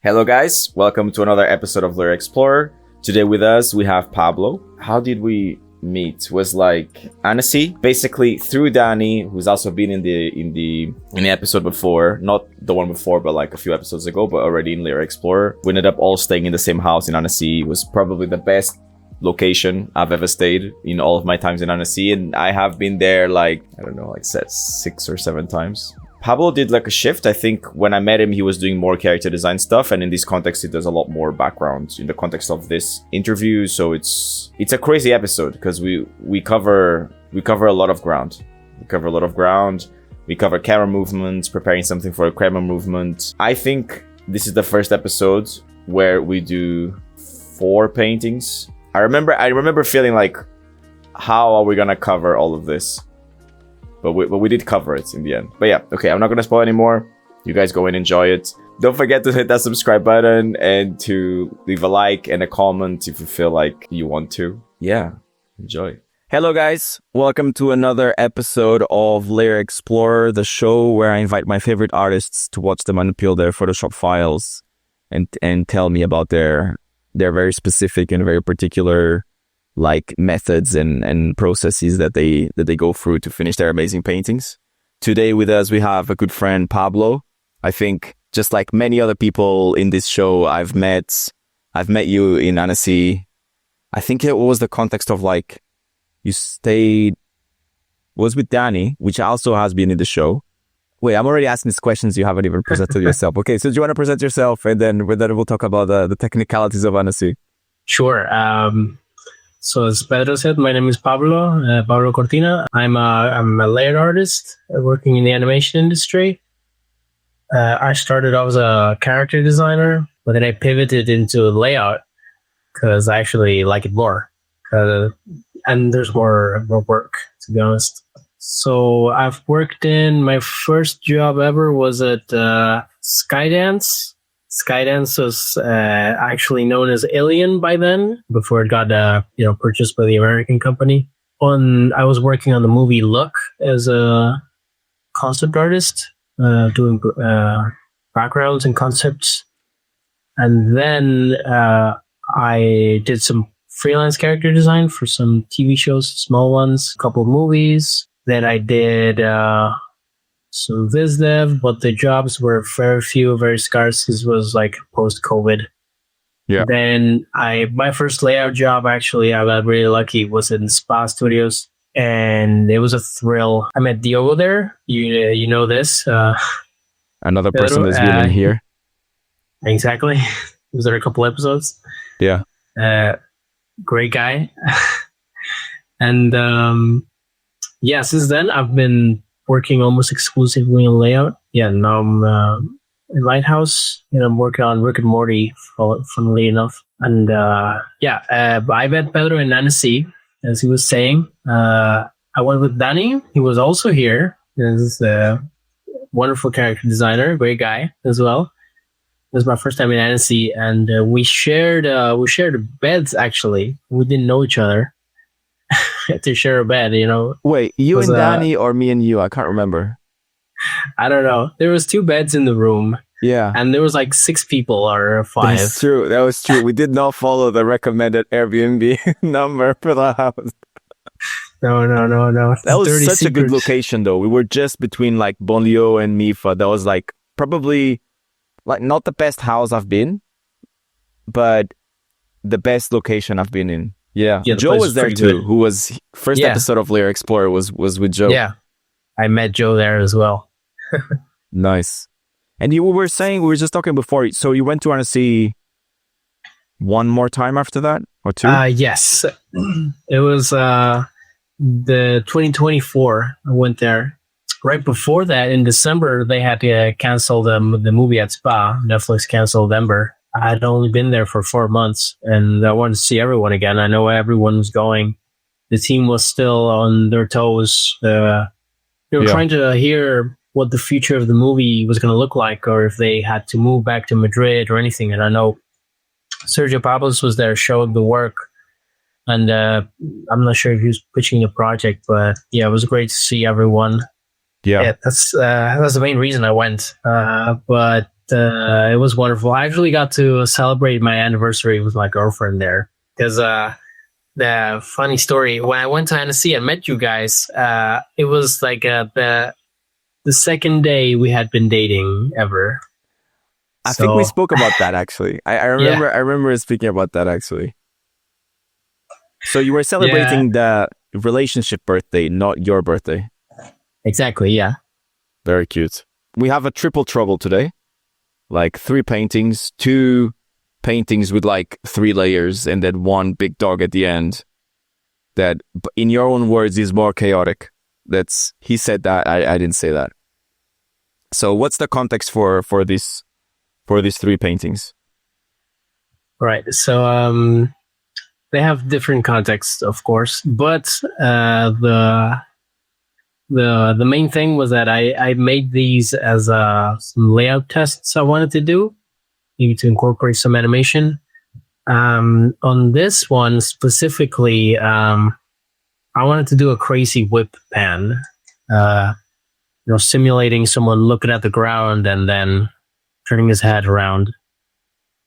Hello guys, welcome to another episode of Lyric Explorer. Today with us we have Pablo. How did we meet? Was like Annecy, basically through Danny, who's also been in the episode before, not the one before, but like a few episodes ago, but already in Lyric Explorer. We ended up all staying in the same house in Annecy. It was probably the best location I've ever stayed in all of my times in Annecy, and I have been there like 6 or 7 times. Pablo did like a shift. I think when I met him, he was doing more character design stuff, and in this context, he does a lot more background in the context of this interview. So it's a crazy episode because we cover a lot of ground. We cover camera movements, preparing something for a camera movement. I think this is the first episode where we do 4 paintings. I remember feeling like, how are we gonna cover all of this? But we did cover it in the end. But yeah, okay, I'm not going to spoil anymore. You guys go and enjoy it. Don't forget to hit that subscribe button and to leave a like and a comment if you feel like you want to. Yeah, enjoy. Hello guys, welcome to another episode of Lyric Explorer, the show where I invite my favorite artists to watch them unpeel their Photoshop files and tell me about their very specific and very particular like methods and processes that they go through to finish their amazing paintings. Today with us we have a good friend, Pablo. I think just like many other people in this show, I've met you in Annecy. I think it was the context of like you was with Danny, which also has been in the show. Wait, I'm already asking these questions you haven't even presented yourself. Okay, so do you want to present yourself and then we'll talk about the technicalities of Annecy? Sure. So as Pedro said, my name is Pablo Cortina. I'm a layout artist working in the animation industry. I started off as a character designer, but then I pivoted into layout because I actually like it more. And there's more work, to be honest. So I've worked in, my first job ever was at Skydance. Skydance was actually known as Alien by then, before it got purchased by the American company. I was working on the movie Look as a concept artist, doing backgrounds and concepts. And then I did some freelance character design for some TV shows, small ones, a couple of movies. Then I did some viz dev, but the jobs were very few, very scarce. This was like post-COVID. Yeah. Then my first layout job, actually, I got really lucky, was in Spa Studios, and it was a thrill. I met Diogo there. You know this. Another person that's been in here. Exactly. He was there a couple episodes. Yeah. Great guy. And since then I've been working almost exclusively in layout. Yeah, now I'm in Lighthouse, and I'm working on Rick and Morty, funnily enough. And I met Pedro in Annecy, as he was saying. I went with Danny. He was also here. He's a wonderful character designer, great guy as well. It was my first time in Annecy, and we shared beds. Actually, we didn't know each other. To share a bed, Wait, you and Danny or me and you? I can't remember. I don't know. There was 2 beds in the room. Yeah. And there was like 6 people or 5. That's true. That was true. We did not follow the recommended Airbnb number for the house. No. That was such a good location though. We were just between like Bonlio and Mifa. That was like probably like not the best house I've been, but the best location I've been in. Yeah, Joe was there too, who was first episode of Lyric Explorer was with Joe. Yeah, I met Joe there as well. Nice. And we were just talking before, so you went to Annecy one more time after that, or 2? Yes. It was the 2024. I went there. Right before that, in December, they had to cancel the movie at Spa. Netflix canceled Ember. I had only been there for 4 months, and I wanted to see everyone again. I know everyone was going. The team was still on their toes. They were trying to hear what the future of the movie was going to look like, or if they had to move back to Madrid or anything. And I know Sergio Pablos was there showing the work, and I'm not sure if he was pitching the project, but yeah, it was great to see everyone. Yeah, that's the main reason I went. But it was wonderful. I actually got to celebrate my anniversary with my girlfriend there because the funny story, when I went to Annecy and met you guys, it was like the second day we had been dating ever. I think we spoke about that actually. I remember Yeah. I remember speaking about that actually. So you were celebrating the relationship birthday, not your birthday. Exactly, yeah. Very cute. We have a triple trouble today. Like 3 paintings, 2 paintings with like 3 layers, and then 1 big dog at the end. That, in your own words, is more chaotic. He said that. I didn't say that. So what's the context for these 3 paintings? Right. So they have different contexts, of course, but the main thing was that I made these as some layout tests I wanted to do, maybe to incorporate some animation. On this one specifically, I wanted to do a crazy whip pan, simulating someone looking at the ground and then turning his head around.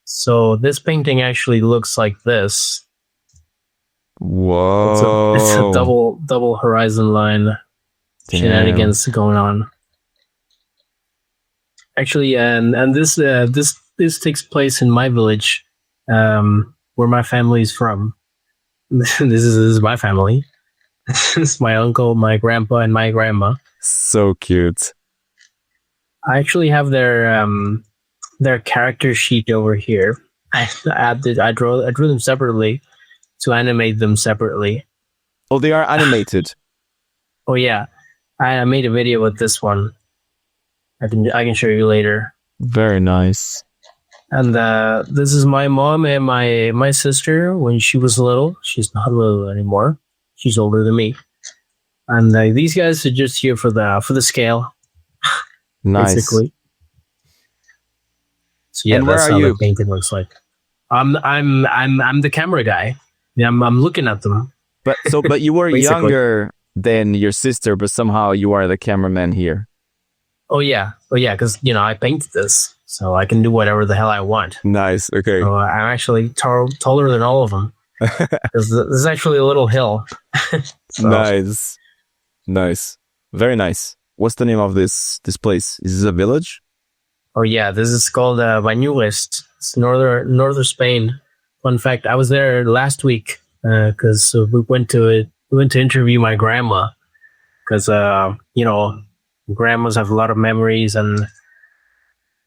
So this painting actually looks like this. Whoa! It's a double horizon line. Damn. Shenanigans going on. Actually, and this takes place in my village, where my family is from. This is my family. This is my uncle, my grandpa, and my grandma. So cute. I actually have their character sheet over here. I drew them separately to animate them separately. Oh, they are animated. Oh yeah, I made a video with this one. I can show you later. Very nice. And this is my mom and my sister when she was little. She's not little anymore. She's older than me. And these guys are just here for the scale. Nice. Basically. So yeah, and where that's are how you? the painting looks like. I'm the camera guy. Yeah, I'm looking at them. But you were Basically. younger than your sister, but somehow you are the cameraman here. Oh yeah, because I painted this, so I can do whatever the hell I want. Nice. Okay. So I'm actually taller than all of them. This is actually a little hill. So, Nice. Very nice. What's the name of this place? Is this a village? Oh yeah, this is called Bañuelos. It's northern Spain. Fun fact: I was there last week because we went to interview my grandma because grandmas have a lot of memories and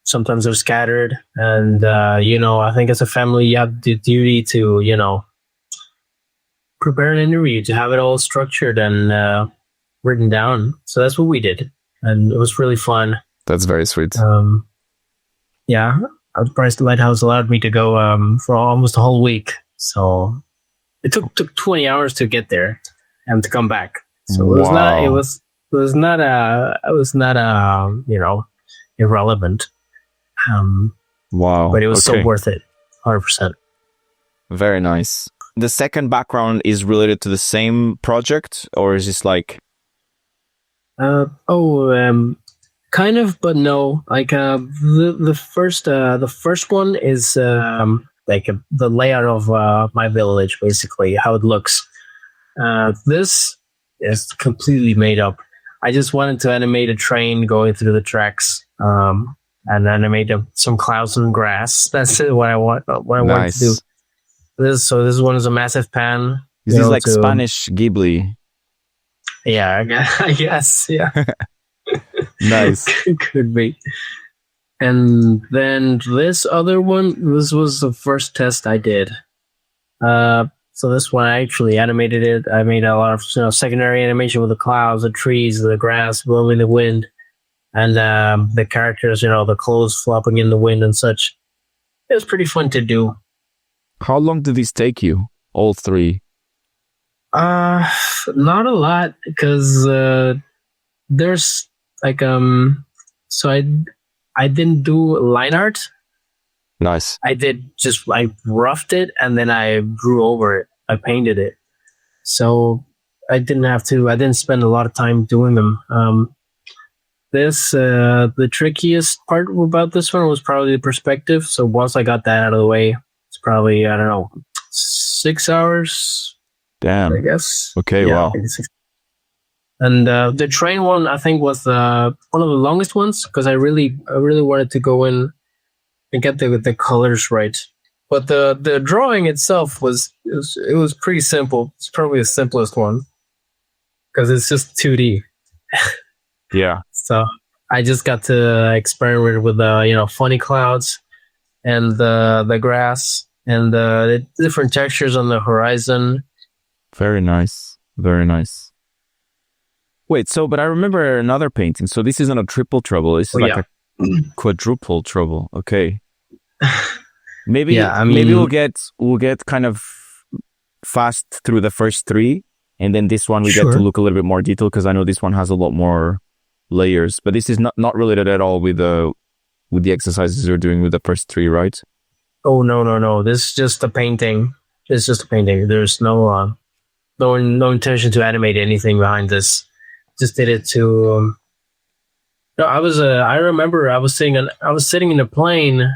sometimes they're scattered. And I think as a family you have the duty to prepare an interview, to have it all structured and written down. So that's what we did, and it was really fun. That's very sweet. Yeah, I was surprised the lighthouse allowed me to go for almost a whole week. So it took 20 hours to get there and to come back. So it was not irrelevant. Wow. But it was so worth it, 100%. Very nice. The second background is related to the same project, or is this like? Kind of, but no. Like the first one is the layout of my village, basically how it looks. This is completely made up. I just wanted to animate a train going through the tracks, and animate some clouds and grass. That's what I want. What I wanted to do. This one is a massive pan. Is this like Spanish Ghibli? Yeah, I guess. Yeah. Nice. Could be. And then this other one, this was the first test I did. So this one I actually animated it. I made a lot of secondary animation with the clouds, the trees, the grass blowing in the wind, and the characters, the clothes flopping in the wind and such. It was pretty fun to do. How long did these take you? All 3? Not a lot, because there's like so I didn't do line art. Nice. I roughed it and then I drew over it. I painted it. So I didn't spend a lot of time doing them. the trickiest part about this one was probably the perspective. So once I got that out of the way, it's probably, I don't know, 6 hours, I Damn. guess. Okay, Yeah, wow. maybe 6. And the train one, I think, was one of the longest ones because I really wanted to go in and get the colors right. But the drawing itself it was pretty simple. It's probably the simplest one because it's just 2D. Yeah. So I just got to experiment with funny clouds and the grass and the different textures on the horizon. Very nice. Very nice. Wait, but I remember another painting. So this isn't a triple trouble. This is a quadruple trouble. Okay. Maybe maybe we'll get kind of fast through the first 3, and then this one we get to look a little bit more detailed because I know this one has a lot more layers. But this is not related at all with the exercises you're doing with the first 3, right? Oh no! This is just a painting. It's just a painting. There's no intention to animate anything behind this. Just did it to. No, I remember I was sitting in a plane,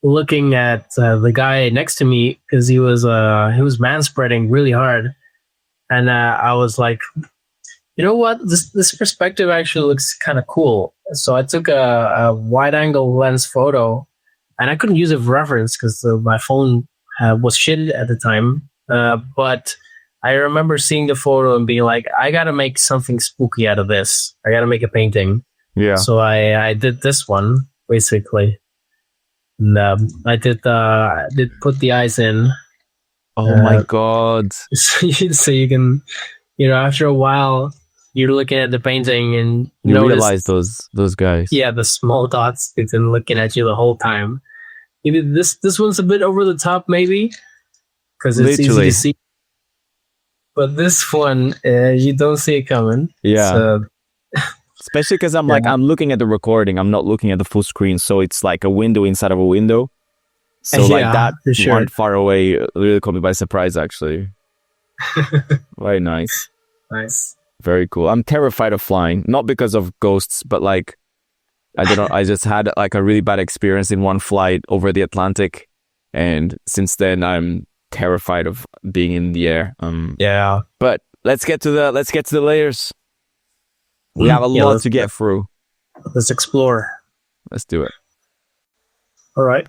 looking at the guy next to me because he was manspreading really hard, and I was like, you know what, this perspective actually looks kind of cool. So I took a wide angle lens photo, and I couldn't use it for reference because my phone was shit at the time, but I remember seeing the photo and being like, I gotta make something spooky out of this. I gotta make a painting. Yeah. So I did this one basically, and I did put the eyes in. Oh my god! So you can, after a while, you're looking at the painting and you realize those guys. Yeah, the small dots. It's been looking at you the whole time. Maybe this one's a bit over the top, maybe because it's easy to see. But this one, you don't see it coming. Yeah. So, especially because I'm looking at the recording. I'm not looking at the full screen. So it's like a window inside of a window. So like that one far away really caught me by surprise, actually. Very nice. Nice. Very cool. I'm terrified of flying. Not because of ghosts, but like, I don't know. I just had like a really bad experience in one flight over the Atlantic. And since then, I'm terrified of being in the air. Yeah. But let's get to the layers. We have a lot to get through. Let's explore. Let's do it. All right.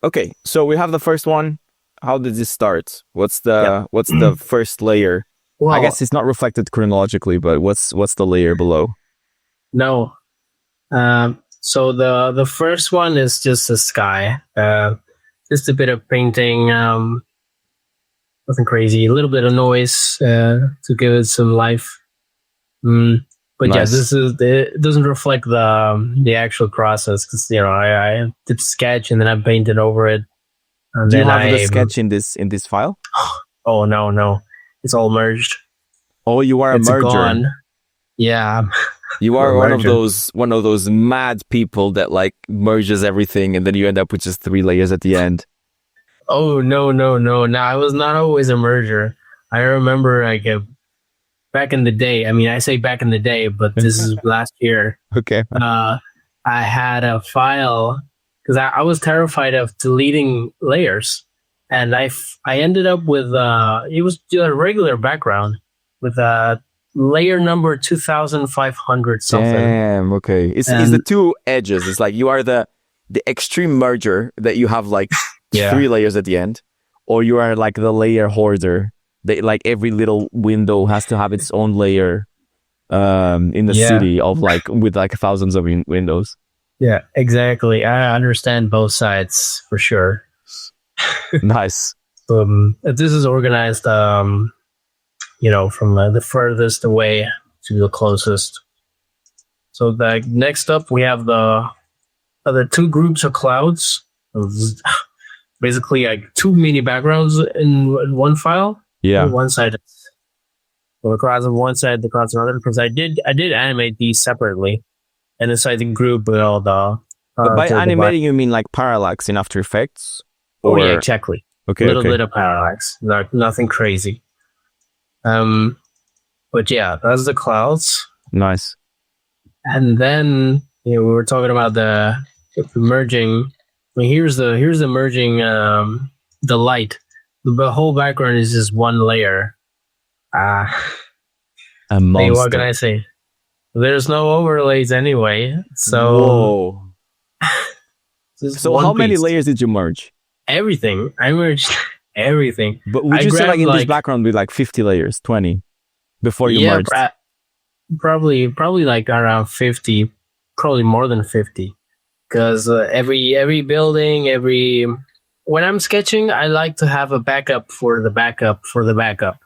Okay, so we have the first one. How did this start? What's the first layer? Well, I guess it's not reflected chronologically, but what's the layer below? No. So the first one is just the sky. Just a bit of painting, nothing crazy. A little bit of noise to give it some life. But nice. Yeah, it doesn't reflect the actual process because I did sketch and then I painted over it. And do you have the sketch in this file? Oh no, it's all merged. Oh, you are a merger. Gone. Yeah. You are one of those mad people that like merges everything and then you end up with just 3 layers at the end. Oh no! No, I was not always a merger. I remember back in the day. I mean, I say back in the day, but this is last year. Okay. I had a file because I was terrified of deleting layers, and I ended up with it was a regular background with layer number 2500 something. Damn. Okay. It's the 2 edges. It's like you are the extreme merger that you have like 3 layers at the end, or you are like the layer hoarder. Like every little window has to have its own layer in the city of like with like thousands of windows. Yeah, exactly. I understand both sides for sure. Nice. This is organized, from the furthest away to the closest. So next up, we have the 2 groups of clouds. Basically, like 2 mini backgrounds in one file. Yeah. On one side, the clouds on one side, the clouds on the other. Because I did animate these separately, and inside the group with all the. But by animating, you mean like parallax in After Effects? Or... Oh yeah, exactly. Okay. A little bit of parallax, nothing crazy. But yeah, that's the clouds. Nice. And then we were talking about the merging. I mean, here's the merging. The light. The whole background is just one layer. A Hey, monster. what can I say? There's no overlays anyway. So Whoa. just So one how many piece. layers did you merge? Everything. I merged everything. But would I you say like grabbed, in this like- background with like 50 layers, 20 before you merged? Probably like around 50, probably more than 50. Because every building, when I'm sketching, I like to have a backup for the backup for the backup.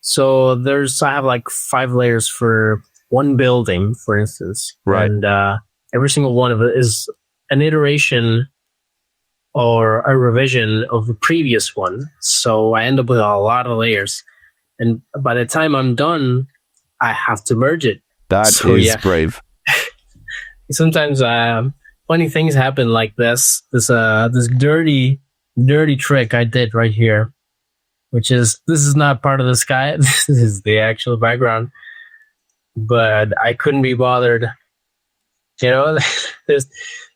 So I have like 5 layers for one building, for instance. Right. And every single one of it is an iteration or a revision of the previous one. So I end up with a lot of layers. And by the time I'm done, I have to merge it. That So, is yeah. brave. Sometimes funny things happen like this. This dirty trick I did right here, which is this is not part of the sky. This is the actual background, but I couldn't be bothered. There's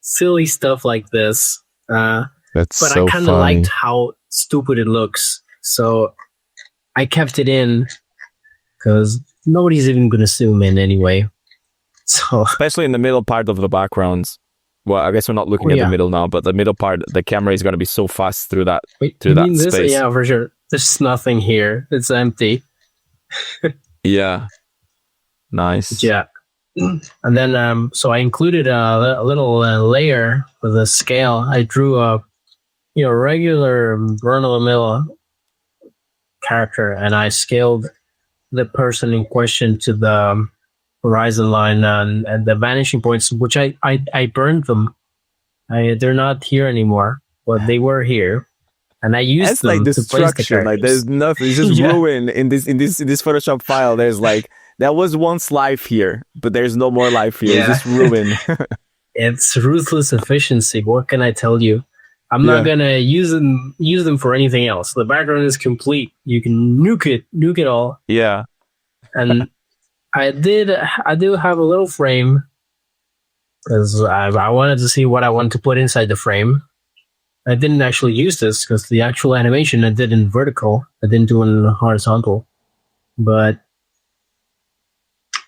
silly stuff like this, but That's so I kind of funny. liked how stupid it looks, so I kept it in because nobody's even gonna zoom in anyway. So Especially in the middle part of the backgrounds. Well, I guess we're not looking Oh, at yeah. the middle now, but the middle part, the camera is going to be so fast through that. wait, To you that mean this? space. Yeah, for sure. There's nothing here. It's empty. Yeah. Nice. Yeah. And then, so I included a little layer with a scale. I drew a, regular run-of-the-mill character, and I scaled the person in question to the horizon line and the vanishing points, which I burned them. They're not here anymore, but they were here, and I used That's them like to place the destruction. Like characters. there's nothing. It's just Yeah. ruin in this Photoshop file. There's like there was once life here, but there's no more life here. Yeah. It's just ruin. It's ruthless efficiency. What can I tell you? I'm Yeah. not gonna use them for anything else. The background is complete. You can nuke it all. Yeah. And I do have a little frame because I wanted to see what I wanted to put inside the frame. I didn't actually use this because the actual animation I did in vertical. I didn't do it in horizontal, but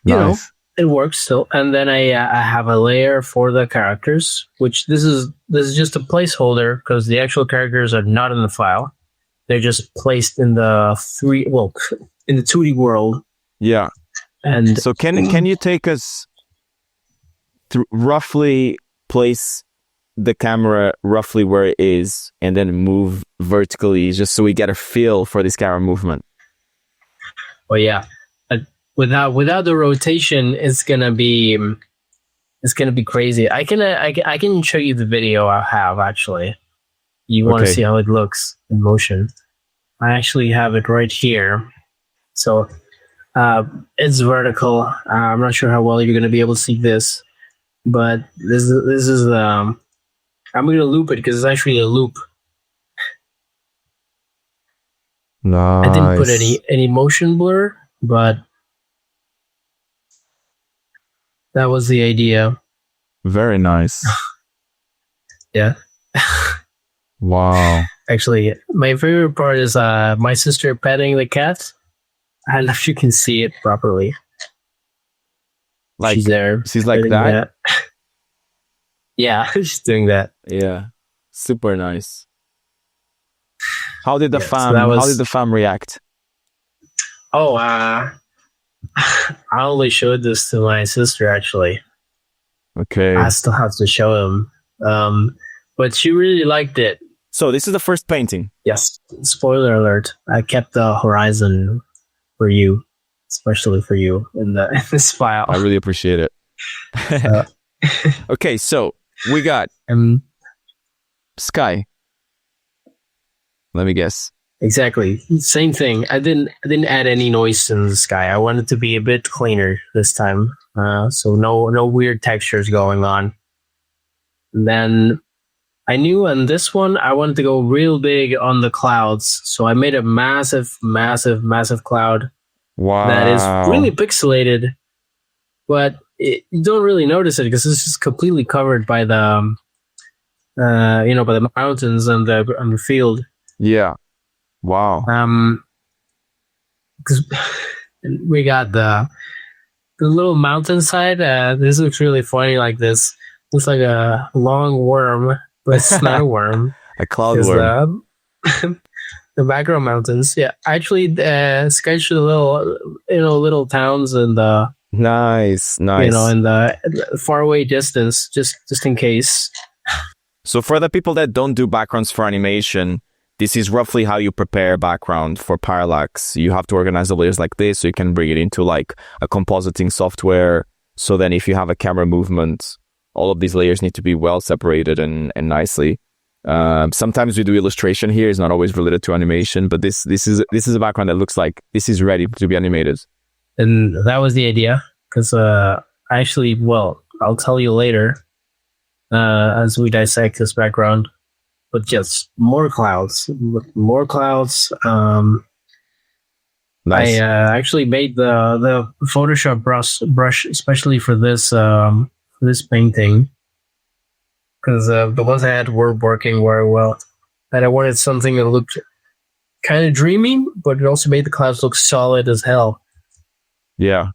you know, Nice. it works still. And then I have a layer for the characters, which this is just a placeholder because the actual characters are not in the file. They're just placed in the 2D world. Yeah. And So can you take us to roughly place the camera roughly where it is and then move vertically just so we get a feel for this camera movement? well, yeah, without the rotation, it's gonna be crazy. I can show you the video I have actually. You want to Okay. see how it looks in motion? I actually have it right here. So it's vertical. I'm not sure how well you're gonna be able to see this, but this is I'm gonna loop it because it's actually a loop. Nice. I didn't put any motion blur, but that was the idea. Very nice. Yeah. Wow. Actually, my favorite part is my sister petting the cat. I don't know if you can see it properly. Like She's there. she's like petting that? the cat. Yeah, she's doing that. Yeah. Super nice. How did the Yeah, so fam that was- how did the fam react? Oh, I only showed this to my sister actually. Okay. I still have to show him. But she really liked it. So this is the first painting. Yes. Spoiler alert. I kept the horizon for you, especially for you in this file. I really appreciate it. Okay, so we got sky. Let me guess. Exactly. Same thing. I didn't add any noise in the sky. I wanted to be a bit cleaner this time. So no weird textures going on. And then I knew on this one I wanted to go real big on the clouds. So I made a massive cloud Wow. that is really pixelated. But you don't really notice it because it's just completely covered by the by the mountains and the field. Yeah. Wow. Because we got the little mountainside. This looks really funny. Like this looks like a long worm, but it's not a worm. A cloud worm. The background mountains. Yeah, I actually sketched the little towns and the nice. in the faraway distance, just in case. So for the people that don't do backgrounds for animation, this is roughly how you prepare background for parallax. You have to organize the layers like this, so you can bring it into like a compositing software. So then if you have a camera movement, all of these layers need to be well separated and nicely. Sometimes we do illustration here. It's not always related to animation, but this is a background that looks like this is ready to be animated. And that was the idea, because actually, well, I'll tell you later as we dissect this background. But just more clouds. Nice. I actually made the Photoshop brush especially for this painting, because the ones I had were working very well, and I wanted something that looked kind of dreamy, but it also made the clouds look solid as hell. Yeah,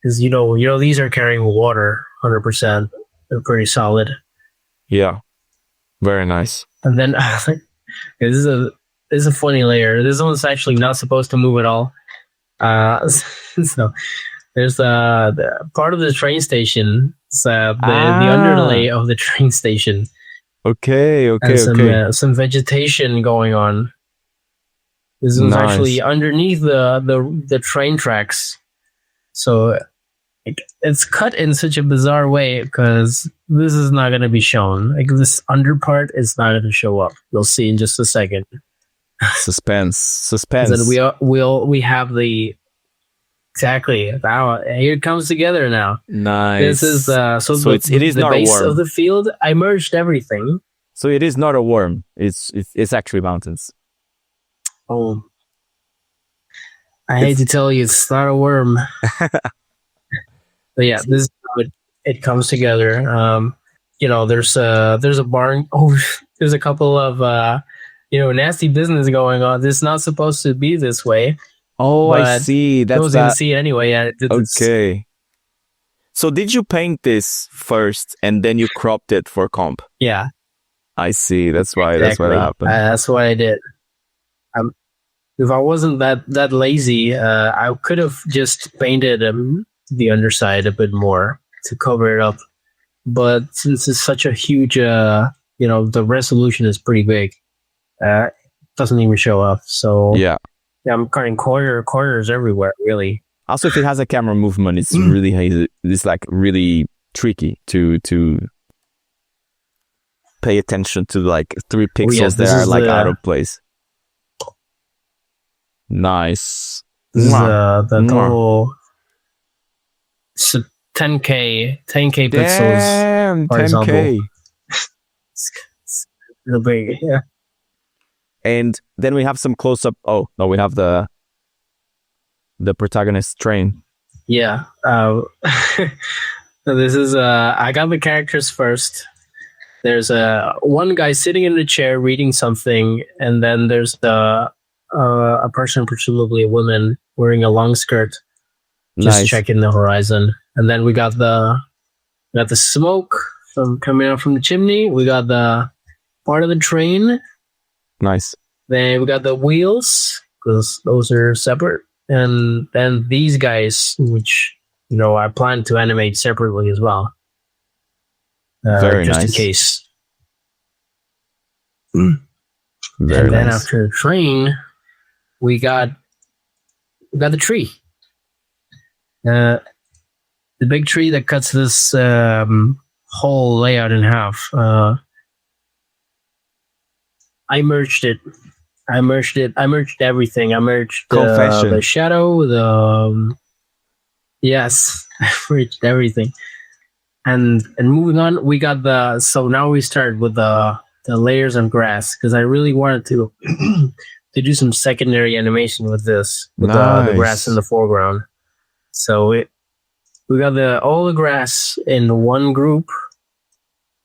because these are carrying water 100%. They're pretty solid. Yeah, very nice. And then this is a funny layer. This one's actually not supposed to move at all. So there's the part of the train station. It's the underlay of the train station. Okay. And some vegetation going on. This one's actually underneath the train tracks. So it's cut in such a bizarre way because this is not going to be shown. Like, this under part is not going to show up. You'll see in just a second. Suspense. And then we have the exactly. Now here it comes together now. Nice. This is it is not base a worm of the field. I merged everything. So it is not a worm. It's actually mountains. Oh, I hate to tell you, it's not a worm. But yeah, this is how it comes together. There's a barn. Oh, there's a couple of nasty business going on. This is not supposed to be this way. Oh, I see. I was going to see it anyway. Yeah, okay. So did you paint this first and then you cropped it for comp? Yeah. I see. That's why. Exactly. That's what happened. That's what I did. If I wasn't that lazy, I could have just painted the underside a bit more to cover it up. But since it's such a huge, the resolution is pretty big. It doesn't even show up. So yeah, I'm cutting corners everywhere, really. Also, if it has a camera movement, it's really tricky to pay attention to like 3 pixels that are like out of place. Nice. This is the total 10K pixels. Damn, 10K. It's real big, yeah. And then we have some close up. Oh no, we have the protagonist train. Yeah. So this is I got the characters first. There's one guy sitting in a chair reading something, and then there's a person, presumably a woman, wearing a long skirt, just checking the horizon. And then we got the smoke coming out from the chimney. We got the part of the train. Nice. Then we got the wheels, because those are separate. And then these guys, which I plan to animate separately as well. Very just nice. in case. Very and then nice. after the train, we got the tree. The big tree that cuts this whole layout in half. I merged it. I merged everything. I merged the shadow, yes, I merged everything. And moving on, we got so now we start with the layers of grass, because I really wanted to to do some secondary animation with this, with the grass in the foreground. So we got all the grass in one group.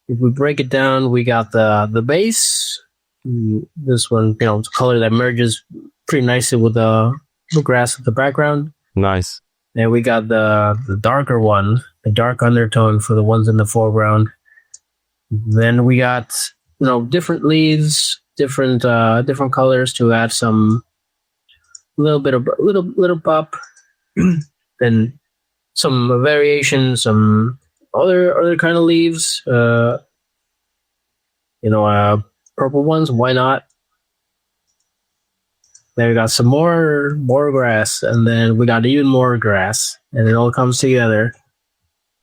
If we break it down, we got the base. This one, it's a color that merges pretty nicely with the grass in the background. Nice. Then we got the darker one, the dark undertone for the ones in the foreground. Then we got different leaves, different colors to add some little pop. Then some variation, some other kind of leaves. Purple ones. Why not? Then we got some more grass, and then we got even more grass, and it all comes together.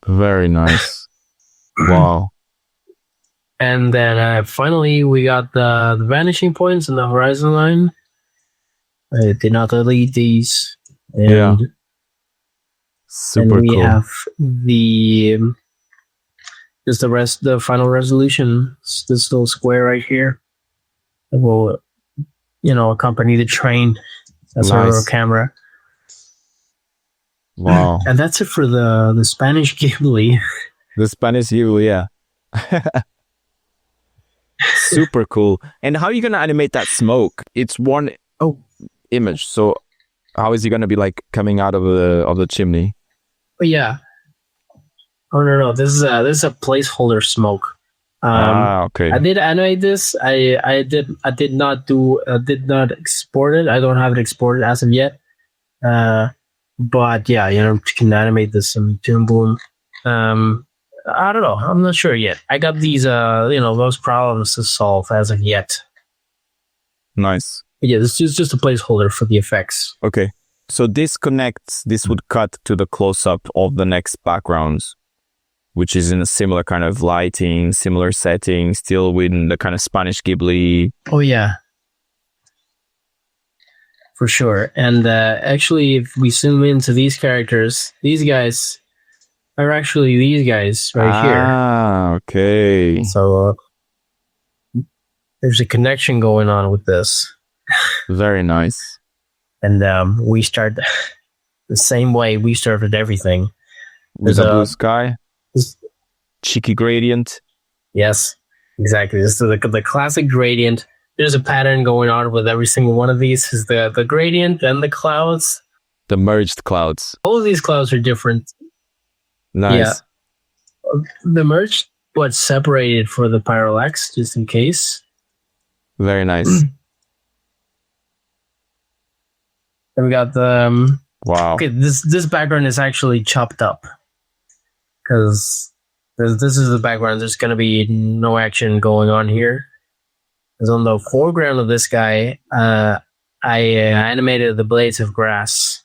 Very nice. Wow. And then finally, we got the vanishing points and the horizon line. I did not delete these. And, Yeah. Super and we cool. have the final resolution. It's this little square right here. It will, accompany the train. That's our little camera. Wow. And that's it for the Spanish Ghibli. The Spanish Ghibli, yeah. Super cool. And how are you gonna animate that smoke? It's one image, so how is he gonna be like coming out of the chimney? But yeah. Oh no! This is a placeholder smoke. Okay. I did animate this. I did not export it. I don't have it exported as of yet. But yeah, you can animate this in Toon Boom. I don't know. I'm not sure yet. I got these those problems to solve as of yet. Nice. But yeah, this is just a placeholder for the effects. Okay. So this would cut to the close-up of the next backgrounds, which is in a similar kind of lighting, similar setting, still within the kind of Spanish Ghibli. Oh yeah. For sure. And actually, if we zoom into these characters, these guys are actually these guys right here. Ah, okay. So there's a connection going on with this. Very nice. And we start the same way we started everything. With a blue sky. Cheeky gradient. Yes, exactly. This is the classic gradient. There's a pattern going on with every single one of these. Is the gradient and the clouds. The merged clouds. All of these clouds are different. Nice. Yeah. The merged, but separated for the parallax, just in case. Very nice. And we got the wow. Okay, this background is actually chopped up because this is the background. There's going to be no action going on here. Because on the foreground of this guy, I animated the blades of grass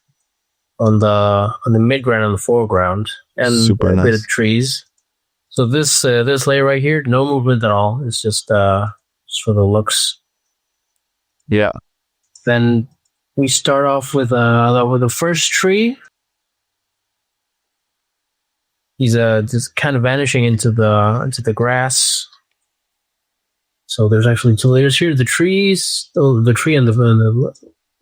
on the midground and the foreground, and super a bit of trees. So this layer right here, no movement at all. It's just for the looks. Yeah. Then we start off with the first tree. He's just kind of vanishing into the grass. So there's actually two layers here: the trees, the tree, and the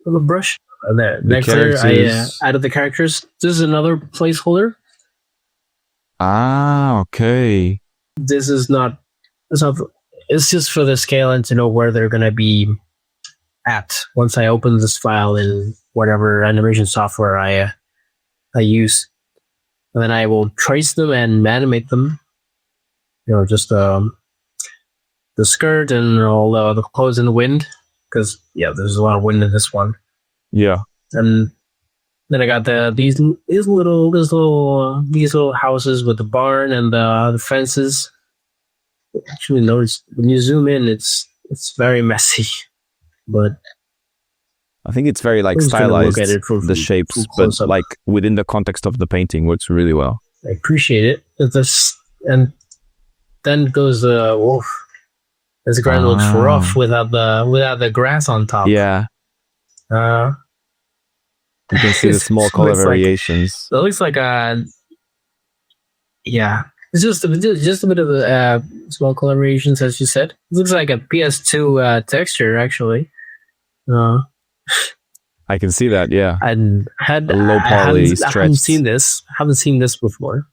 brush. And the next layer, I added the characters. This is another placeholder. Ah, okay. This is not. It's just for the scale and to know where they're gonna be at once I open this file in whatever animation software I use, and then I will trace them and animate them. Just the skirt and all the clothes in the wind, because there's a lot of wind in this one. Yeah. And then I got these little houses with the barn and the fences. Actually, notice when you zoom in, it's very messy. But I think it's very stylized, the shapes, but like within the context of the painting works really well. I appreciate it. And then goes the wolf. This ground looks rough without the grass on top. Yeah. You can see the small color variations. It looks like it's just a bit of small color variations, as you said. It looks like a PS2 texture, actually. I I can see that. Yeah. And had A low I poly haven't stretched. Haven't seen this before.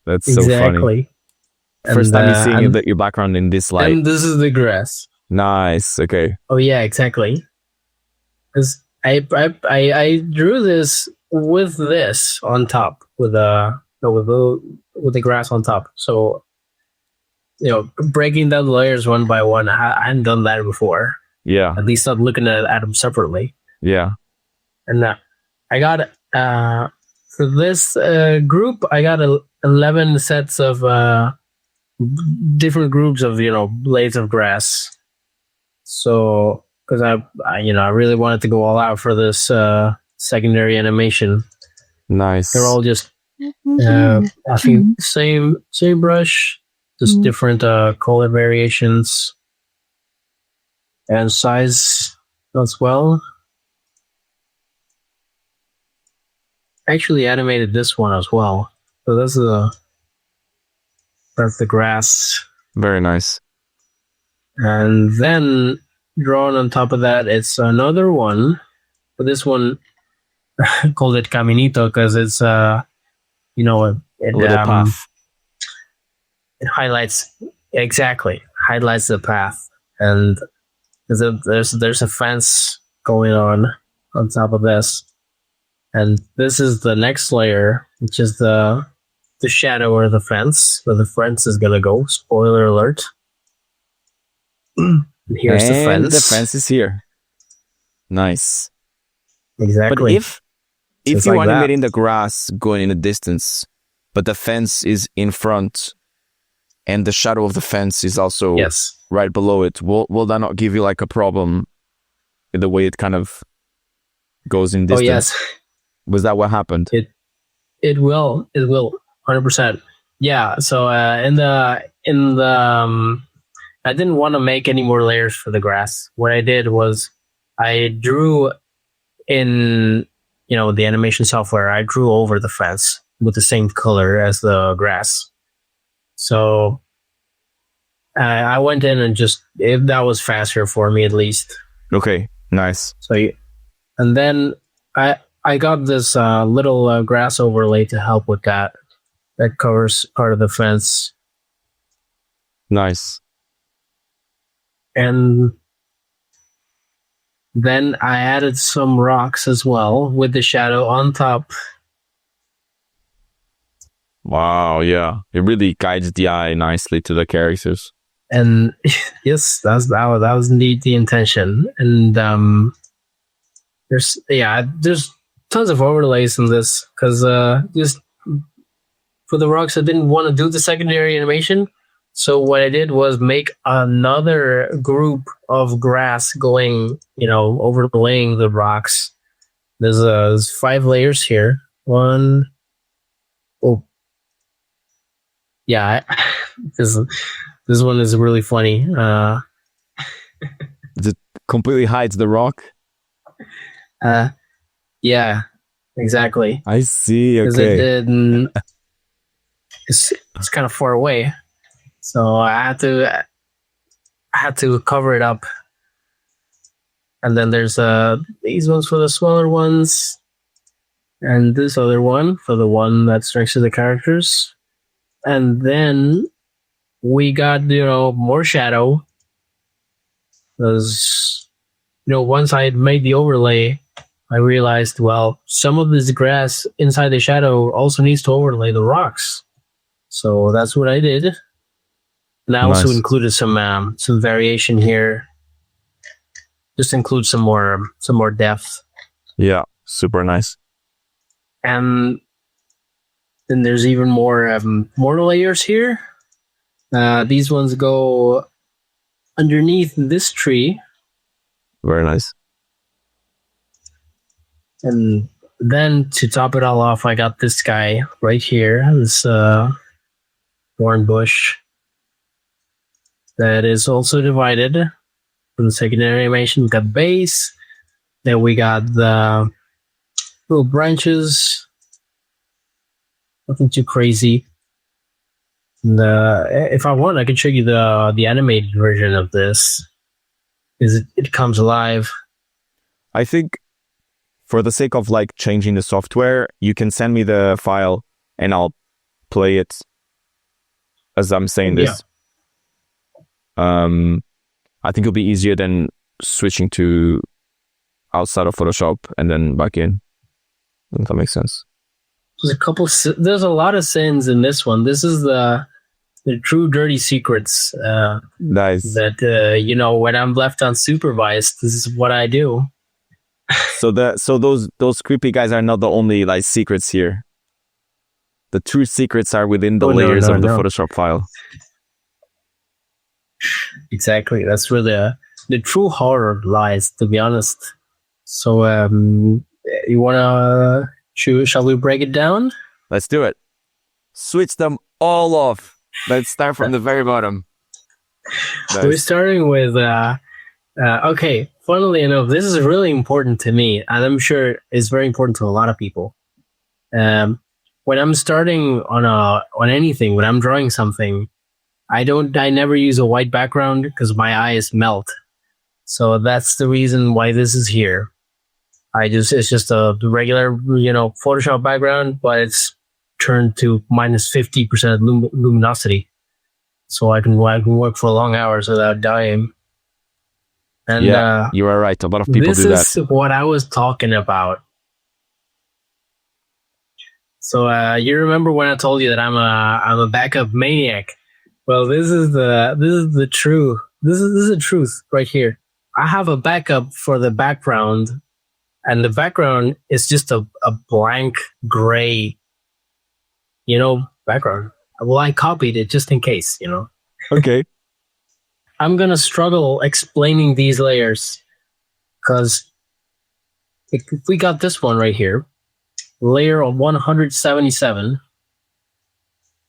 That's so funny. Exactly. First time you're seeing and, your background in this light. and this is the grass. Nice. Okay. Oh yeah, exactly. Because I drew this with this on top, with the grass on top. So breaking down the layers one by one, I hadn't done that before. Yeah. At least not looking at them separately. Yeah. And I got for this group, I got 11 sets of different groups of blades of grass. So because I really wanted to go all out for this secondary animation. Nice. They're all just I think same brush, just different color variations and size as well. Actually animated this one as well. So that's the grass. Very nice. And then drawn on top of that, it's another one. But this one called it Caminito because it's a little path. It highlights the path, and there's a fence going on top of this, and this is the next layer, which is the shadow or the fence where the fence is gonna go. Spoiler alert. Here's the fence. The fence is here. Nice. Exactly. But if you're animating the grass going in the distance, but the fence is in front, and the shadow of the fence is also right below it, will that not give you like a problem in the way it kind of goes in distance? Oh yes. Was that what happened? It will 100%. Yeah. So in the I didn't want to make any more layers for the grass. What I did was I drew in the animation software. I drew over the fence with the same color as the grass. So I went in and if that was faster for me at least. Okay, nice. So and then I got this little grass overlay to help with that. That covers part of the fence. Nice. And then I added some rocks as well with the shadow on top. Wow, yeah. It really guides the eye nicely to the characters. And yes, that was indeed the intention. And there's tons of overlays in this because just for the rocks I didn't want to do the secondary animation. So what I did was make another group of grass going, overlaying the rocks. There's 5 layers here. This one is really funny. It completely hides the rock? Yeah, exactly. I see, okay. It's kind of far away. So I had to cover it up. And then there's these ones for the smaller ones, and this other one for the one that's next to the characters. And then we got more shadow. Because once I had made the overlay, I realized some of this grass inside the shadow also needs to overlay the rocks. So that's what I did. And I also included some variation here. Just include some more depth. Yeah, super nice. And then there's even more layers here. These ones go underneath this tree. Very nice. And then to top it all off, I got this guy right here. This thorn bush. That is also divided from the secondary animation. We got base, then we got the little branches. Nothing too crazy. And, if I want, I can show you the animated version of this, because it comes alive. I think for the sake of like changing the software, you can send me the file and I'll play it as I'm saying this. I think it'll be easier than switching to outside of Photoshop and then back in. If that makes sense. There's a lot of sins in this one. This is the true dirty secrets. Nice. That when I'm left unsupervised, this is what I do. So those creepy guys are not the only like secrets here. The true secrets are within the layers of the Photoshop file. Exactly. That's where the true horror lies, to be honest. So you wanna shall we break it down? Let's do it. Switch them all off. Let's start from the very bottom. Nice. We're starting with okay. Funnily enough, this is really important to me, and I'm sure it's very important to a lot of people. When I'm starting on anything, when I'm drawing something, I never use a white background because my eyes melt. So that's the reason why this is here. It's just a regular, Photoshop background, but it's turned to minus 50% luminosity. So I can work for long hours without dying. And yeah, you are right. A lot of people do that. This is what I was talking about. So you remember when I told you that I'm a backup maniac? Well, this is the truth. This is the truth right here. I have a backup for the background, and the background is just a blank gray, background. Well, I copied it just in case, Okay. I'm gonna struggle explaining these layers because if we got this one right here, layer of 177.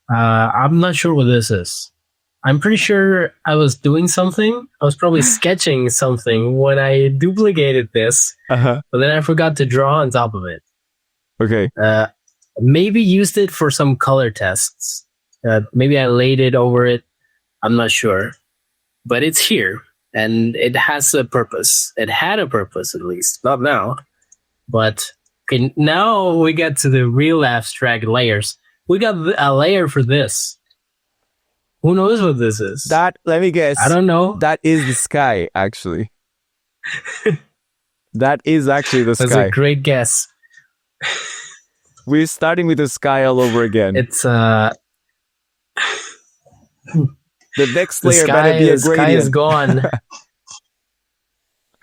I'm not sure what this is. I'm pretty sure I was doing something. I was probably sketching something when I duplicated this, but then I forgot to draw on top of it. Okay. Maybe used it for some color tests. Maybe I laid it over it. I'm not sure. But it's here, and it has a purpose. It had a purpose, at least. Not now. But okay, now we get to the real abstract layers. We got a layer for this. Who knows what this is? Let me guess. I don't know. That is the sky, actually. That is actually the sky. That's a great guess. We're starting with the sky all over again. It's the next layer better be a gradient. The sky is gone.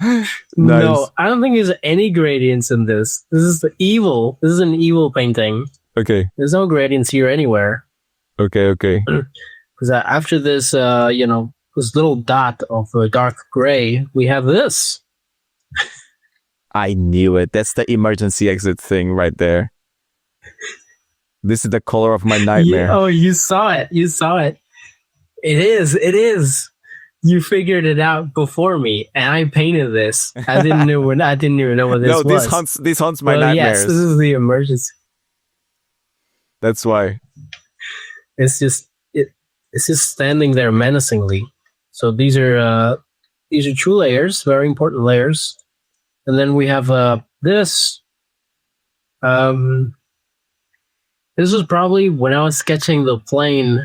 Nice. No, I don't think there's any gradients in this. This is an evil painting. Okay. There's no gradients here anywhere. Okay. Because after this, this little dot of dark gray, we have this. I knew it. That's the emergency exit thing right there. This is the color of my nightmare. You saw it. It is. You figured it out before me, and I painted this. I didn't even know what this was. This haunts my nightmares. Yes, this is the emergency. That's why. It's just standing there menacingly. So these are true layers, very important layers. And then we have this. This was probably when I was sketching the plane.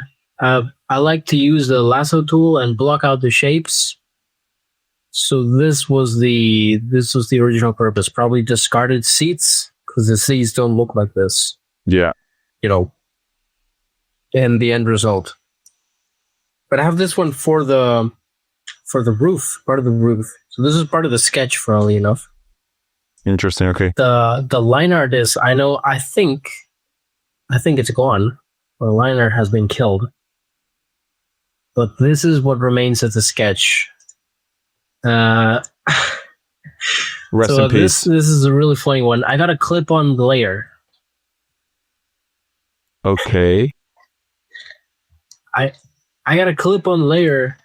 I like to use the lasso tool and block out the shapes. So this was the original purpose. Probably discarded seats because the seats don't look like this. Yeah. And the end result. But I have this one for the roof, part of the roof. So this is part of the sketch, funnily enough. Interesting. Okay. The line art is, I think it's gone. The line art has been killed. But this is what remains of the sketch. Rest in peace. This is a really funny one. I got a clip-on layer. Okay. I got a clip-on layer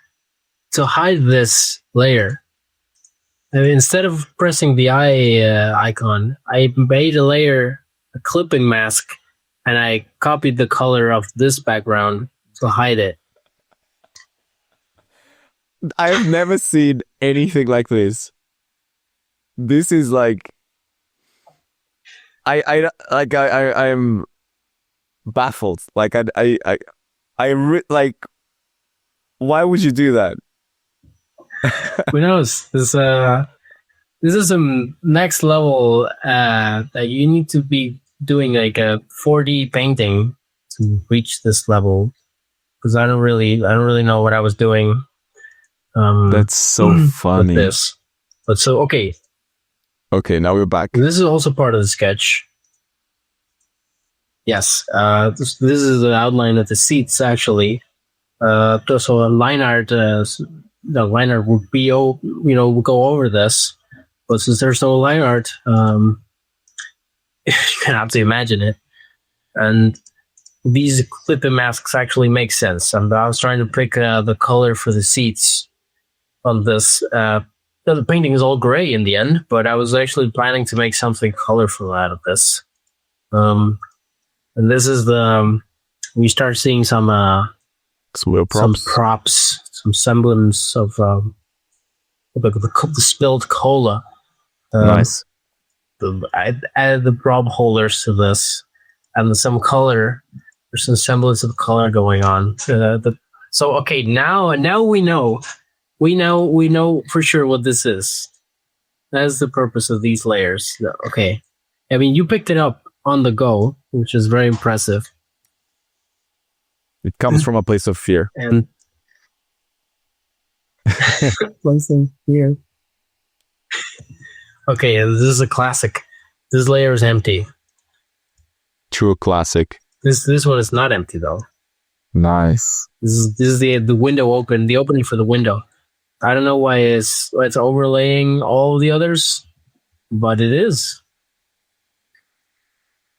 to hide this layer. Instead of pressing the eye icon, I made a clipping mask, and I copied the color of this background to hide it. I've never seen anything like this. This is like I'm baffled. Like like, why would you do that? Who knows? This is some next level that you need to be doing like a 4D painting to reach this level. Because I don't really know what I was doing. That's so funny. With this, but so okay. Okay, now we're back. This is also part of the sketch. Yes, this is the outline of the seats actually. So a line art, the line art would be, we'll go over this, but since there's no line art, you can have to imagine it. And these clipping masks actually make sense. And I was trying to pick the color for the seats on this. The painting is all gray in the end, but I was actually planning to make something colorful out of this. And this is we start seeing some props, some semblance of the spilled cola. Nice. I added the prop holders to this, and some color. There's some semblance of color going on. So okay, now we know. We know for sure what this is. That is the purpose of these layers. Okay. I mean, you picked it up on the go, which is very impressive. It comes from a place of fear. And place of fear. Okay, this is a classic. This layer is empty. True classic. This one is not empty though. Nice. This is the window open, the opening for the window. I don't know why it's overlaying all the others, but it is.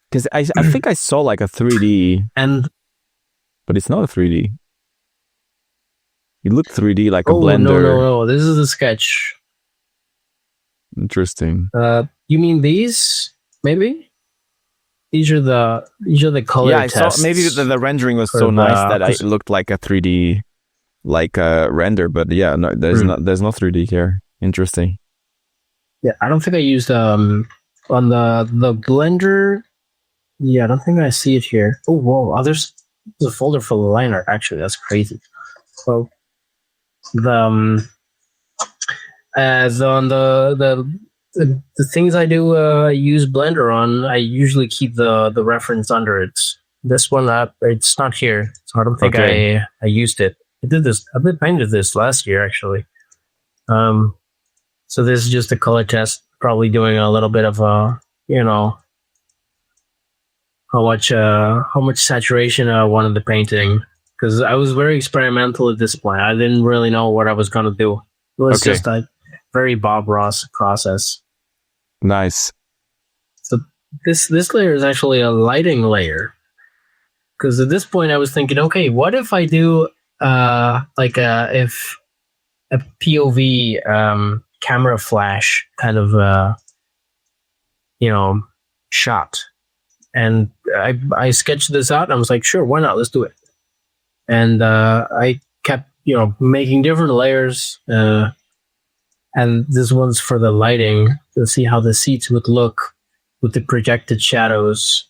Because I think I saw like a 3D, but it's not a 3D. It looked 3D like a Blender. No. This is the sketch. Interesting. You mean these? Maybe these are the color. Yeah, I tests saw. Maybe the rendering was so nice that it looked like a 3D. Like a render, but yeah, no, there's no 3D here. Interesting. Yeah, I don't think I used on the Blender. Yeah, I don't think I see it here. Oh, whoa! There's a folder full of line art. Actually, that's crazy. So the things I do use Blender on, I usually keep the reference under it. This one, it's not here, so I don't think I used it. I painted this last year actually. So this is just a color test, probably doing a little bit of how much saturation I wanted the painting, because I was very experimental at this point. I didn't really know what I was gonna do. It was just a very Bob Ross process. Nice. So this layer is actually a lighting layer, because at this point I was thinking, okay, what if I do if a POV camera flash kind of shot, and I sketched this out and I was like, sure, why not, let's do it. And I kept making different layers, and this one's for the lighting to see how the seats would look with the projected shadows.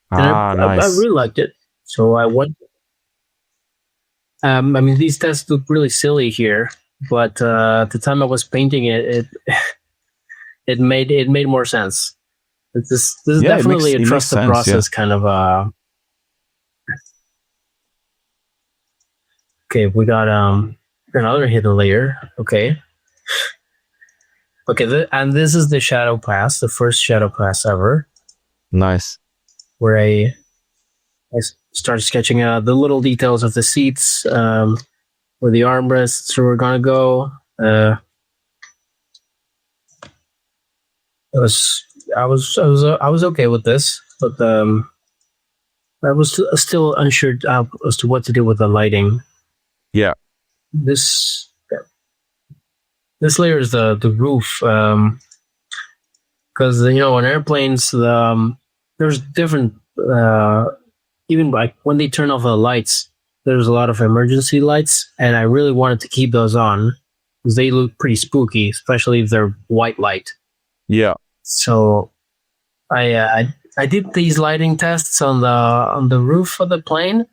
And nice. I really liked it, so I went. I mean, these tests look really silly here, but at the time I was painting it made more sense. This is definitely a trust the process kind of. Okay, we got another hidden layer. Okay, and this is the shadow pass, the first shadow pass ever. Nice. Where I started sketching the little details of the seats, where the armrests were gonna go. I was okay with this, but I was still unsure as to what to do with the lighting. Yeah. This layer is the roof, because on airplanes there's different. Even like when they turn off the lights, there's a lot of emergency lights, and I really wanted to keep those on because they look pretty spooky, especially if they're white light. Yeah. So I did these lighting tests on the roof of the plane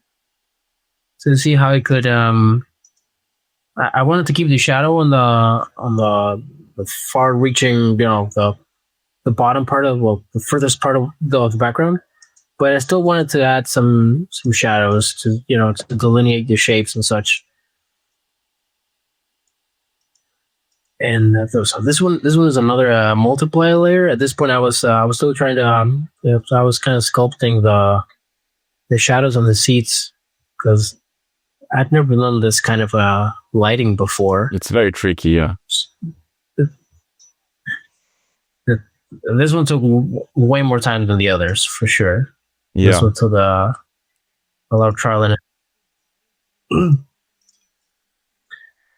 to see how I could. I wanted to keep the shadow on the far-reaching, the bottom part of the furthest part of the background, but I still wanted to add some shadows to to delineate the shapes and such. And so this one is another multiplier layer. At this point, I was still trying to so I was kind of sculpting the shadows on the seats because I'd never done this kind of lighting before. It's very tricky, yeah. This one took way more time than the others, for sure. Yeah. This one took a lot of trial and error.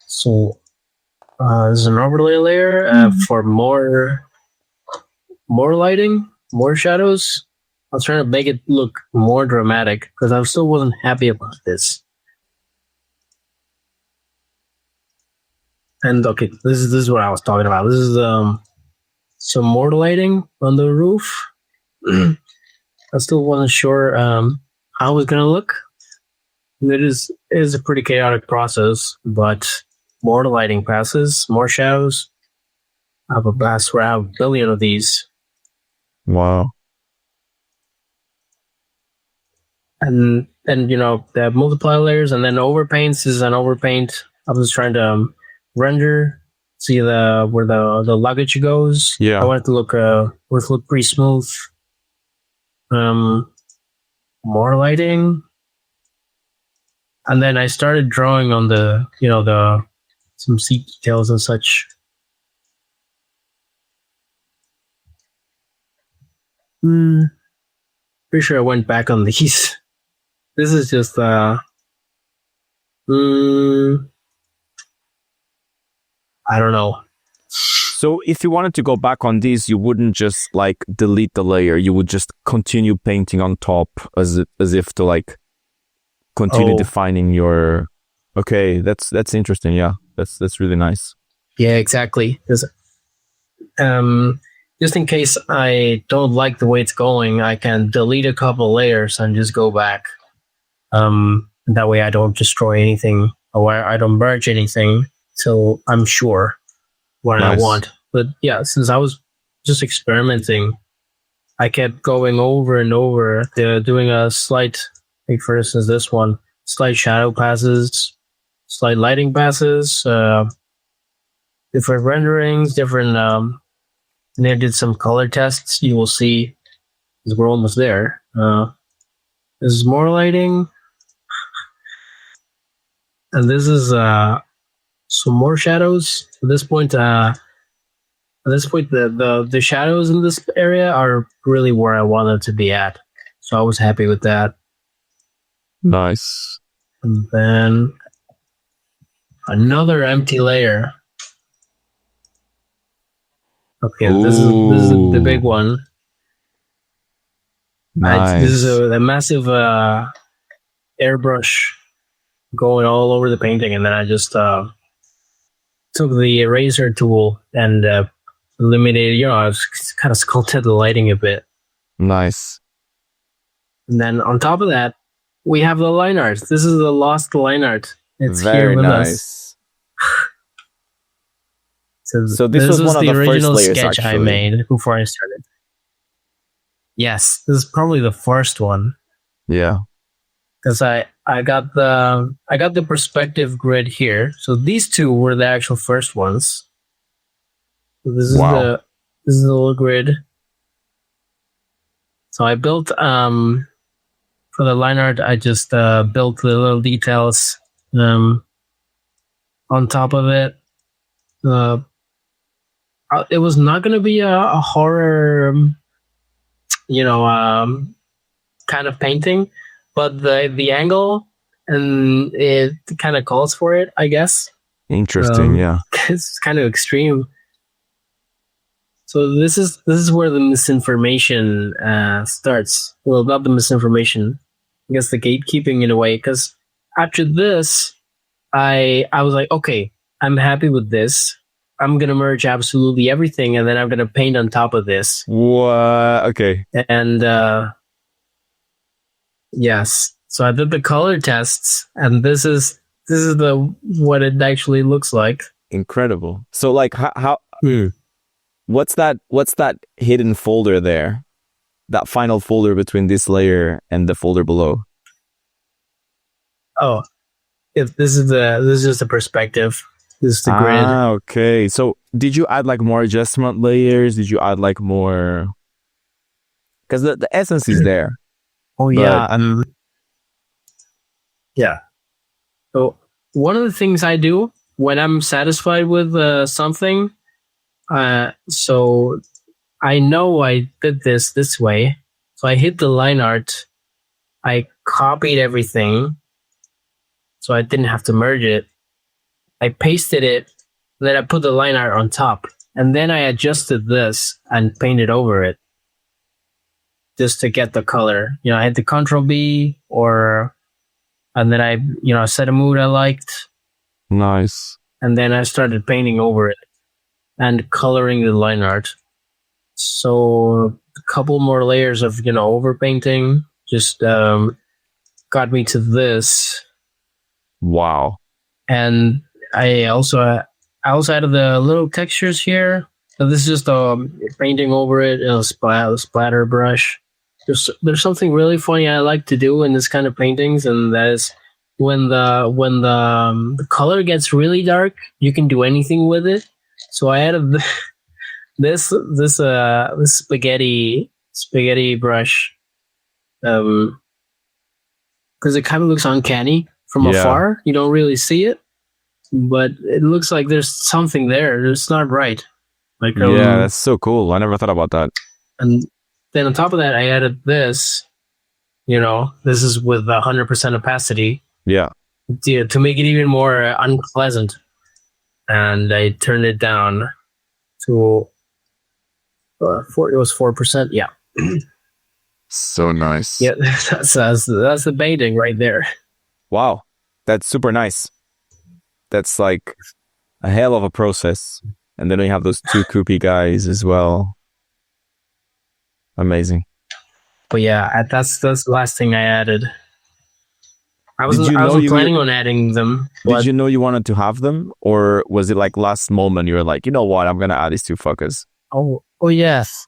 So there's an overlay layer for more lighting, more shadows. I was trying to make it look more dramatic because I still wasn't happy about this. And okay, this is what I was talking about. This is some more lighting on the roof. I still wasn't sure how it was gonna look. It is a pretty chaotic process, but more lighting passes, more shadows. I have a billion of these. Wow. And the multiply layers and then overpaints. This is an overpaint. I was trying to render, see where the luggage goes. Yeah. I want it to look pretty smooth. More lighting. And then I started drawing on the some seat details and such. Pretty sure I went back on these. This is just I don't know. So if you wanted to go back on these, you wouldn't just like delete the layer. You would just continue painting on top as if to like continue defining your. Okay, that's interesting. Yeah, that's really nice. Yeah, exactly. Just in case I don't like the way it's going, I can delete a couple layers and just go back. That way I don't destroy anything or I don't merge anything till I'm sure what I want. But yeah, since I was just experimenting, I kept going over and over, doing a slight, like for instance, this one, slight shadow passes, slight lighting passes, different renderings, different, and I did some color tests. You will see, because we're almost there. This is more lighting. And this is some more shadows. At this point, the shadows in this area are really where I wanted to be at. So I was happy with that. Nice. And then another empty layer. Okay, this is the big one. Nice. This is a massive airbrush going all over the painting, and then I just took the eraser tool and eliminated. I kind of sculpted the lighting a bit. Nice. And then on top of that, we have the line art. This is the lost line art. It's very here with nice. us. So this was one of the original first layers, sketch actually. I made before I started. Yes, this is probably the first one. Yeah. Because I got the perspective grid here. So these two were the actual first ones. So this is the little grid. So I built for the line art. I just built the little details on top of it. It was not going to be a horror, kind of painting, but the angle and it kind of calls for it, I guess. Interesting, yeah. It's kind of extreme. So this is where the misinformation starts. Well, not the misinformation, I guess the gatekeeping in a way. Because after this, I was like, okay, I'm happy with this. I'm gonna merge absolutely everything, and then I'm gonna paint on top of this. What? Okay. And yes, so I did the color tests, and this is the what it actually looks like. Incredible. So like how what's that hidden folder there? That final folder between this layer and the folder below. Oh, if this is just the perspective. This is the grid. Okay. So did you add like more adjustment layers? Did you add like more? Because the essence is there. Oh yeah, yeah. So one of the things I do when I'm satisfied with something, so I know I did this way. So I hit the line art. I copied everything, so I didn't have to merge it. I pasted it, then I put the line art on top, and then I adjusted this and painted over it just to get the color. I hit the Control B, and then I set a mood I liked. Nice. And then I started painting over it and coloring the line art. So a couple more layers of overpainting just got me to this. Wow. And I also added the little textures here. So this is just painting over it in a splatter brush. There's something really funny I like to do in this kind of paintings, and that is when the color gets really dark, you can do anything with it. So I added this spaghetti brush, because it kind of looks uncanny from afar. You don't really see it, but it looks like there's something there. It's not right. Like that's so cool. I never thought about that. And then on top of that, I added this. This is with 100% opacity. Yeah. To make it even more unpleasant. And I turned it down to it was 4%. Yeah. So nice. Yeah, that's the painting right there. Wow, that's super nice. That's like a hell of a process. And then we have those two Koopy guys as well. Amazing. But yeah, that's the last thing I added. I wasn't planning on adding them. Did you know you wanted to have them? Or was it like last moment you were like, you know what, I'm going to add these two fuckers? Oh yes.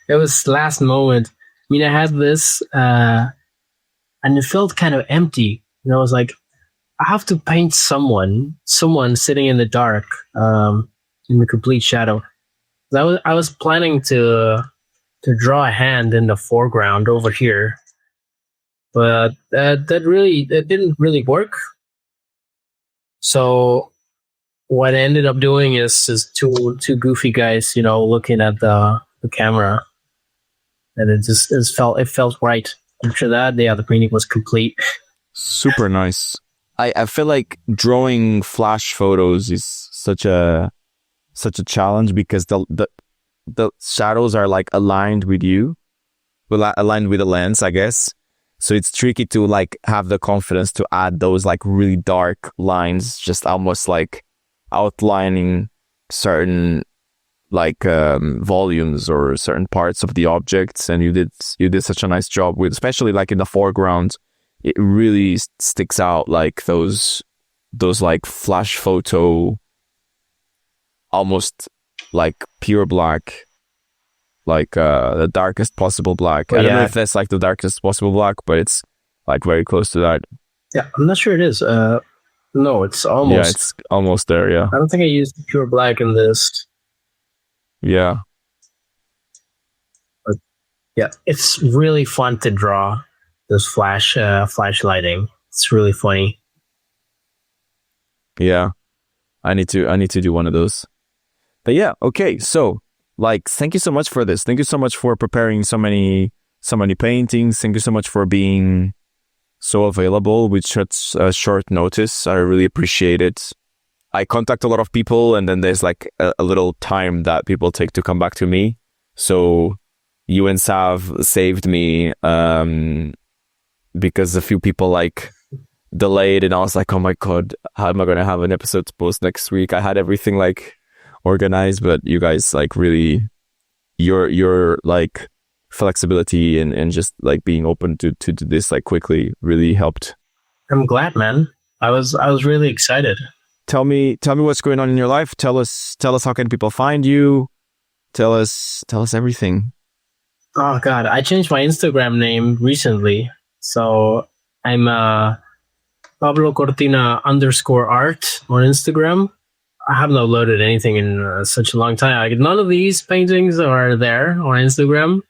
It was last moment. I mean, I had this, and it felt kind of empty. I was like, I have to paint someone sitting in the dark, in the complete shadow. I was planning to draw a hand in the foreground over here, but that didn't really work. So what I ended up doing is two goofy guys, looking at the camera, and it felt right. After that, the painting was complete. Super nice. I feel like drawing flash photos is such a challenge because the shadows are like aligned with you, aligned with the lens, I guess. So it's tricky to like have the confidence to add those like really dark lines, just almost like outlining certain like volumes or certain parts of the objects. And you did such a nice job with, especially like in the foreground. It really sticks out, like those like flash photo, almost like pure black, like the darkest possible black. I don't know if that's like the darkest possible black, but it's like very close to that. Yeah, I'm not sure it is. No, it's almost. Yeah, it's almost there. Yeah. I don't think I used pure black in this. Yeah. But yeah, it's really fun to draw. This flash lighting. It's really funny. Yeah. I need to do one of those. But yeah, okay. So, like, thank you so much for this. Thank you so much for preparing so many paintings. Thank you so much for being so available with such short notice. I really appreciate it. I contact a lot of people, and then there's like a little time that people take to come back to me. So you and Sav saved me, because a few people like delayed, and I was like, oh my God, how am I going to have an episode to post next week? I had everything like organized, but you guys like really, your like flexibility and just like being open to do this like quickly really helped. I'm glad, man. I was really excited. Tell me what's going on in your life. Tell us how can people find you? Tell us everything. Oh God, I changed my Instagram name recently. So I'm Pablo Cortina _art on Instagram. I haven't uploaded anything in such a long time. None of these paintings are there on Instagram.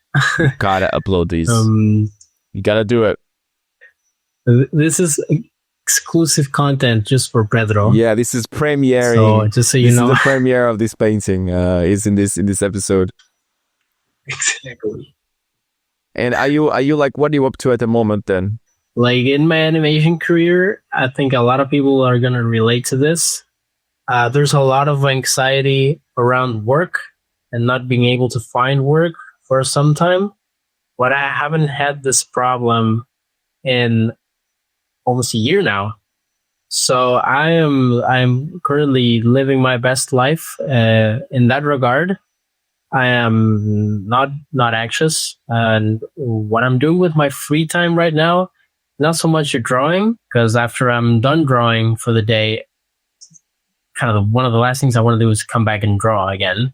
Gotta upload these. You gotta do it. This is exclusive content just for Pedro. Yeah, this is premiering. So just so you know, the premiere of this painting is in this episode. Exactly. And are you like, what are you up to at the moment then? Like in my animation career, I think a lot of people are gonna relate to this. There's a lot of anxiety around work and not being able to find work for some time. But I haven't had this problem in almost a year now. So I'm currently living my best life in that regard. I am not anxious, and what I'm doing with my free time right now, not so much a drawing, because after I'm done drawing for the day, kind of one of the last things I want to do is come back and draw again.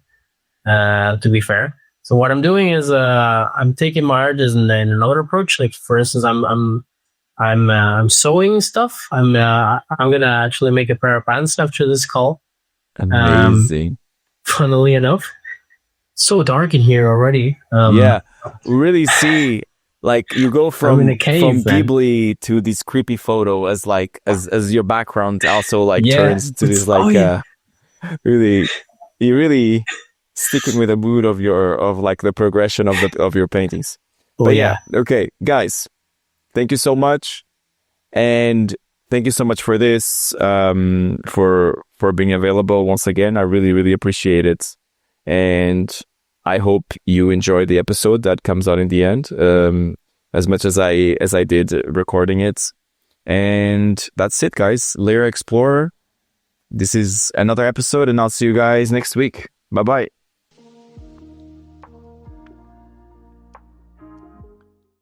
To be fair, so what I'm doing is I'm taking my art in another approach. Like for instance, I'm sewing stuff. I'm gonna actually make a pair of pants after this call. Amazing. Funnily enough, so dark in here already. Yeah, really see like you go from Ghibli to this creepy photo as your background also like turns to this like really, you're really sticking with the mood of like the progression of your paintings. But yeah, okay, guys. Thank you so much, and thank you so much for this, for being available once again. I really, really appreciate it, and I hope you enjoyed the episode that comes out in the end, as much as I did recording it. And that's it, guys. Layer Explorer. This is another episode, and I'll see you guys next week. Bye bye.